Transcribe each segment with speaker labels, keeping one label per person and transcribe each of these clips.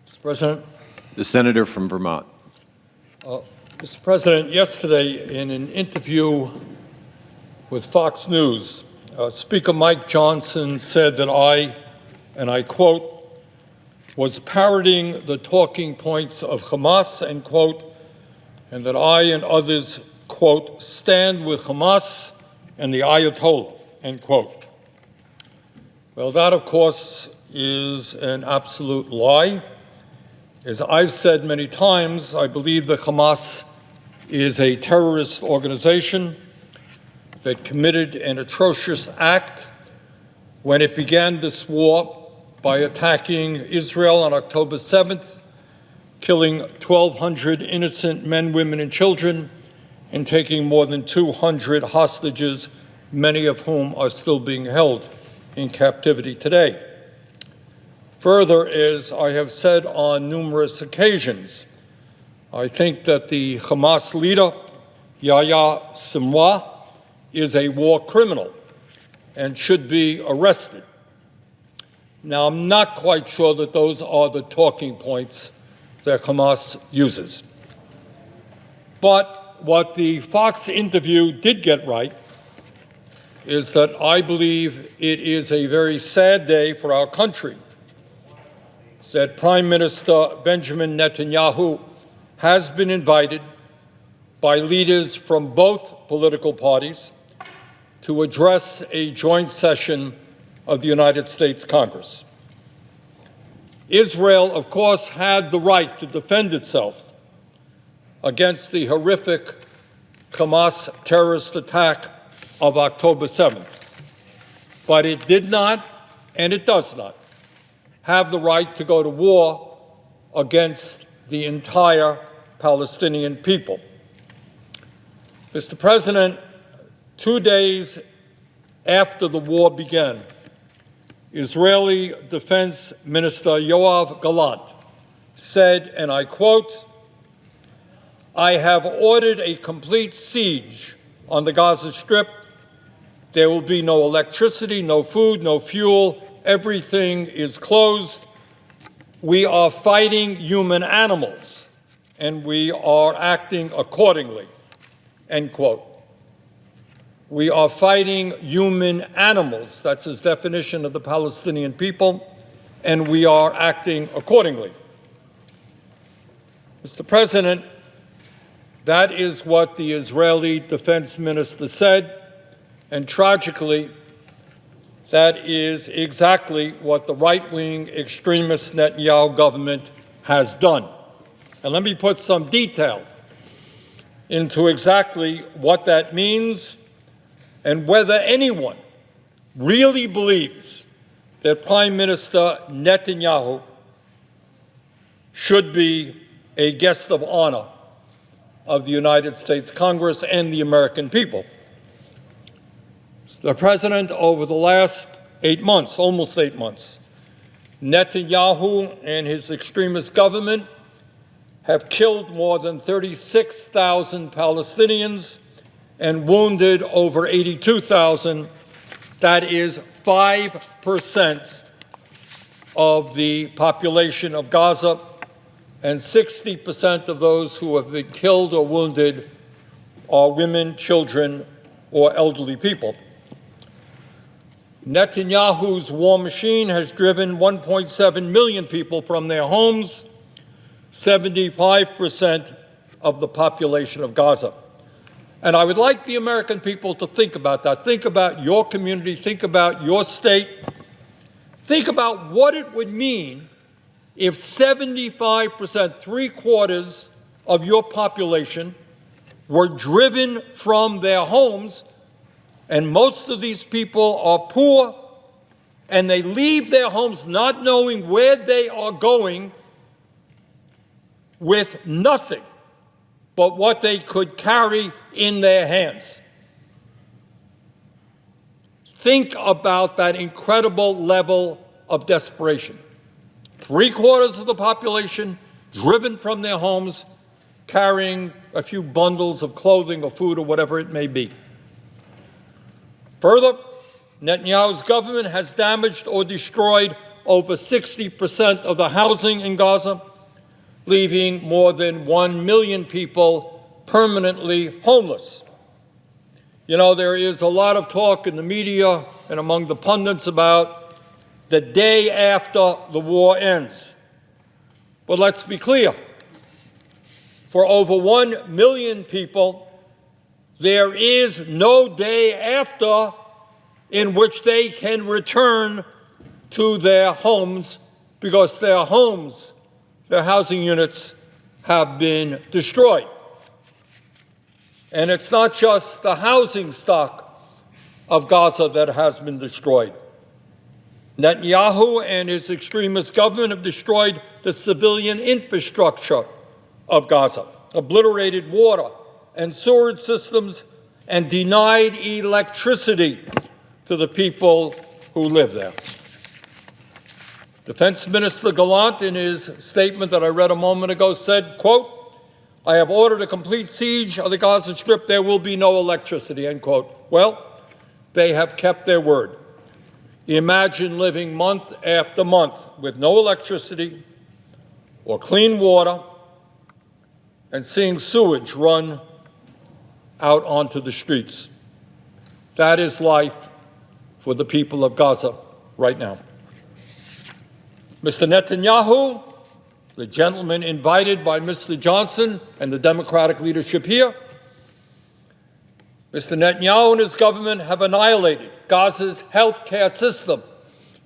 Speaker 1: Mr. President.
Speaker 2: The senator from Vermont.
Speaker 1: Mr. President, yesterday in an interview with Fox News, Speaker Mike Johnson said that I, and I quote, was parroting the talking points of Hamas, end quote, and that I and others, quote, stand with Hamas and the Ayatollah, end quote. Well, that, of course, is an absolute lie. As I've said many times, I believe that Hamas is a terrorist organization that committed an atrocious act when it began this war by attacking Israel on October 7th, killing 1,200 innocent men, women, and children, and taking more than 200 hostages, many of whom are still being held in captivity today. Further, as I have said on numerous occasions, I think that the Hamas leader, Yahya Sinwar, is a war criminal and should be arrested. Now, I'm not quite sure that those are the talking points that Hamas uses. But what the Fox interview did get right is that I believe it is a very sad day for our country that Prime Minister Benjamin Netanyahu has been invited by leaders from both political parties to address a joint session of the United States Congress. Israel, of course, had the right to defend itself against the horrific Hamas terrorist attack of October 7th. But it did not, and it does not, have the right to go to war against the entire Palestinian people. Mr. President, 2 days after the war began, Israeli Defense Minister Yoav Gallant said, and I quote, "I have ordered a complete siege on the Gaza Strip. There will be no electricity, no food, no fuel. Everything is closed. We are fighting human animals, and we are acting accordingly," end quote. We are fighting human animals. That's his definition of the Palestinian people, and we are acting accordingly. Mr. President, that is what the Israeli defense minister said, and tragically, that is exactly what the right-wing extremist Netanyahu government has done. And let me put some detail into exactly what that means and whether anyone really believes that Prime Minister Netanyahu should be a guest of honor of the United States Congress and the American people. Mr. President, over the last 8 months, almost 8 months, Netanyahu and his extremist government have killed more than 36,000 Palestinians and wounded over 82,000. That is 5% of the population of Gaza, and 60% of those who have been killed or wounded are women, children, or elderly people. Netanyahu's war machine has driven 1.7 million people from their homes, 75% of the population of Gaza. And I would like the American people to think about that. Think about your community. Think about your state. Think about what it would mean if 75%, 3/4 of your population were driven from their homes, and most of these people are poor, and they leave their homes not knowing where they are going with nothing but what they could carry in their hands. Think about that incredible level of desperation. 3/4 of the population driven from their homes, carrying a few bundles of clothing or food or whatever it may be. Further, Netanyahu's government has damaged or destroyed over 60% of the housing in Gaza, leaving more than 1 million people permanently homeless. You know, there is a lot of talk in the media and among the pundits about the day after the war ends. But let's be clear. For over 1 million people, there is no day after in which they can return to their homes because their homes, their housing units, have been destroyed. And it's not just the housing stock of Gaza that has been destroyed. Netanyahu and his extremist government have destroyed the civilian infrastructure of Gaza, obliterated water and sewerage systems, and denied electricity to the people who live there. Defense Minister Gallant, in his statement that I read a moment ago, said, quote, "I have ordered a complete siege of the Gaza Strip. There will be no electricity," end quote. Well, they have kept their word. Imagine living month after month with no electricity or clean water and seeing sewage run out onto the streets. That is life for the people of Gaza right now. Mr. Netanyahu, the gentleman invited by Mr. Johnson and the Democratic leadership here, Mr. Netanyahu and his government have annihilated Gaza's health care system.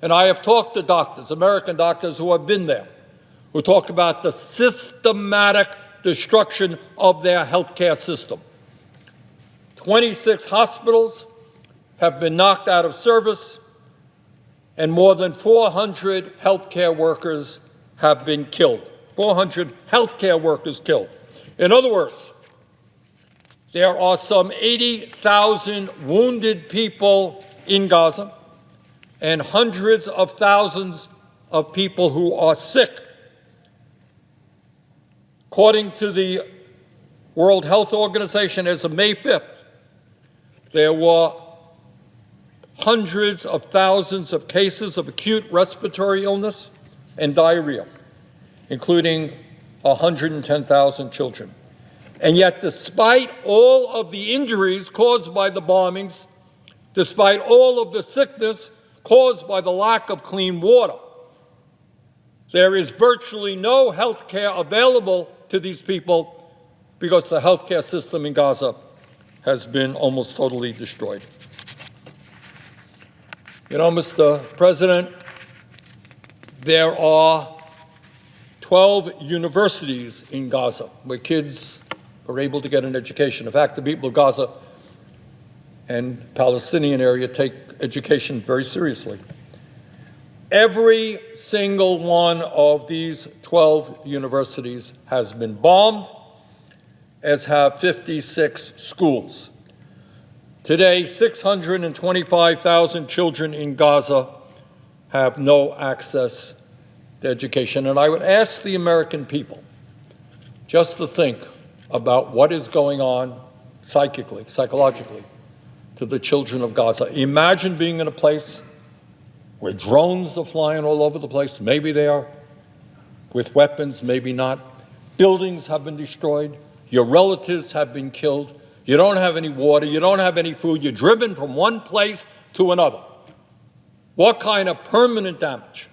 Speaker 1: And I have talked to doctors, American doctors who have been there, who talk about the systematic destruction of their health care system. 26 hospitals have been knocked out of service, and more than 400 healthcare workers have been killed. 400 healthcare workers killed. In other words, there are some 80,000 wounded people in Gaza and hundreds of thousands of people who are sick. According to the World Health Organization, as of May 5th, there were hundreds of thousands of cases of acute respiratory illness and diarrhea, including 110,000 children. And yet, despite all of the injuries caused by the bombings, despite all of the sickness caused by the lack of clean water, there is virtually no health care available to these people because the health care system in Gaza has been almost totally destroyed. You know, Mr. President, there are 12 universities in Gaza where kids are able to get an education. In fact, the people of Gaza and Palestinian area take education very seriously. Every single one of these 12 universities has been bombed, as have 56 schools. Today, 625,000 children in Gaza have no access to education. And I would ask the American people just to think about what is going on psychologically, to the children of Gaza. Imagine being in a place where drones are flying all over the place. Maybe they are with weapons, maybe not. Buildings have been destroyed. Your relatives have been killed. You don't have any water. You don't have any food. You're driven from one place to another. What kind of permanent damage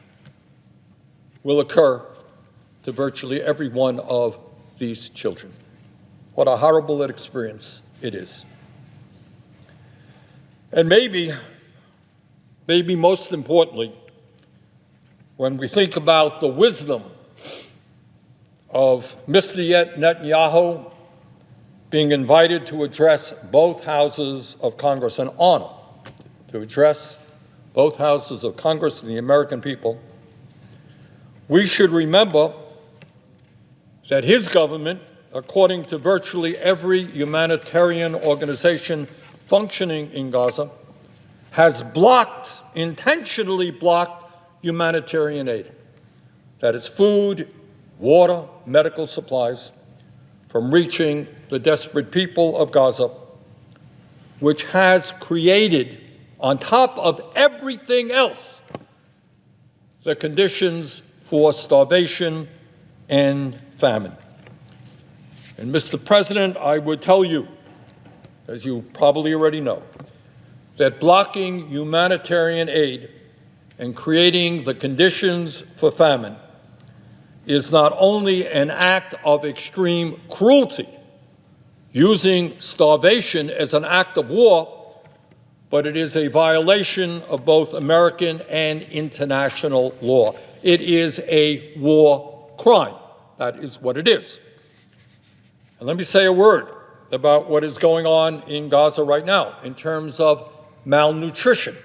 Speaker 1: will occur to virtually every one of these children? What a horrible experience it is. And maybe most importantly, when we think about the wisdom of Mr. Netanyahu being invited to address both houses of Congress, an honor to address both houses of Congress and the American people, we should remember that his government, according to virtually every humanitarian organization functioning in Gaza, has intentionally blocked humanitarian aid. That is food, water, medical supplies, from reaching the desperate people of Gaza, which has created, on top of everything else, the conditions for starvation and famine. And Mr. President, I would tell you, as you probably already know, that blocking humanitarian aid and creating the conditions for famine is not only an act of extreme cruelty, using starvation as an act of war, but it is a violation of both American and international law. It is a war crime. That is what it is. And let me say a word about what is going on in Gaza right now in terms of malnutrition.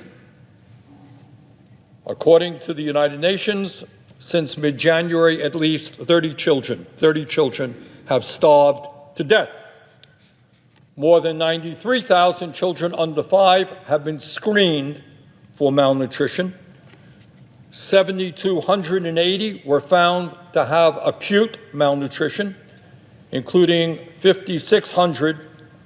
Speaker 1: According to the United Nations, since mid-January, at least 30 children have starved to death. More than 93,000 children under 5 have been screened for malnutrition. 7,280 were found to have acute malnutrition, including 5,600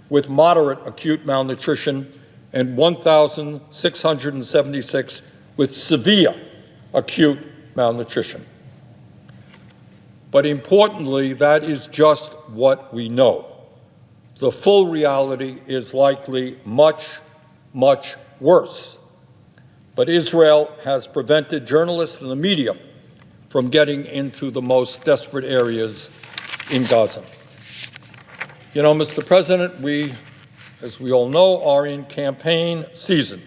Speaker 1: with moderate acute malnutrition and 1,676 with severe acute malnutrition. But importantly, that is just what we know. The full reality is likely much, much worse. But Israel has prevented journalists and the media from getting into the most desperate areas in Gaza. You know, Mr. President, we, as we all know, are in campaign season.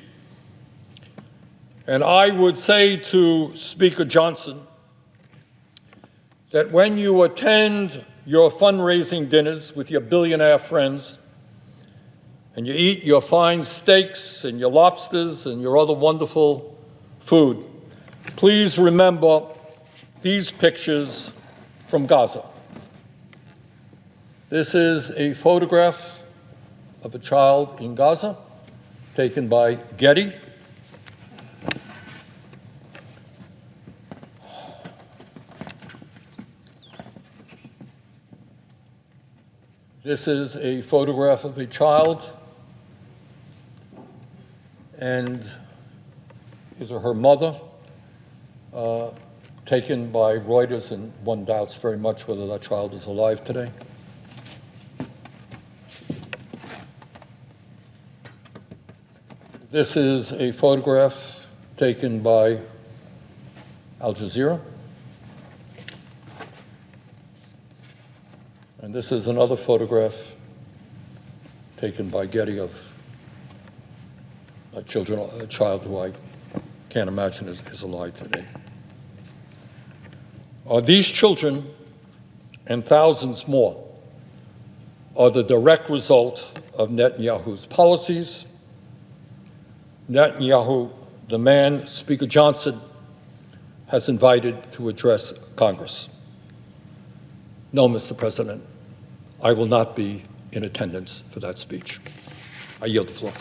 Speaker 1: And I would say to Speaker Johnson that when you attend your fundraising dinners with your billionaire friends and you eat your fine steaks and your lobsters and your other wonderful food, please remember these pictures from Gaza. This is a photograph of a child in Gaza taken by Getty. This is a photograph of a child and his or her mother, taken by Reuters, and one doubts very much whether that child is alive today. This is a photograph taken by Al Jazeera. And this is another photograph taken by Getty of a child who I can't imagine is alive today. These children and thousands more are the direct result of Netanyahu's policies. Netanyahu, the man Speaker Johnson has invited to address Congress. No, Mr. President, I will not be in attendance for that speech. I yield the floor.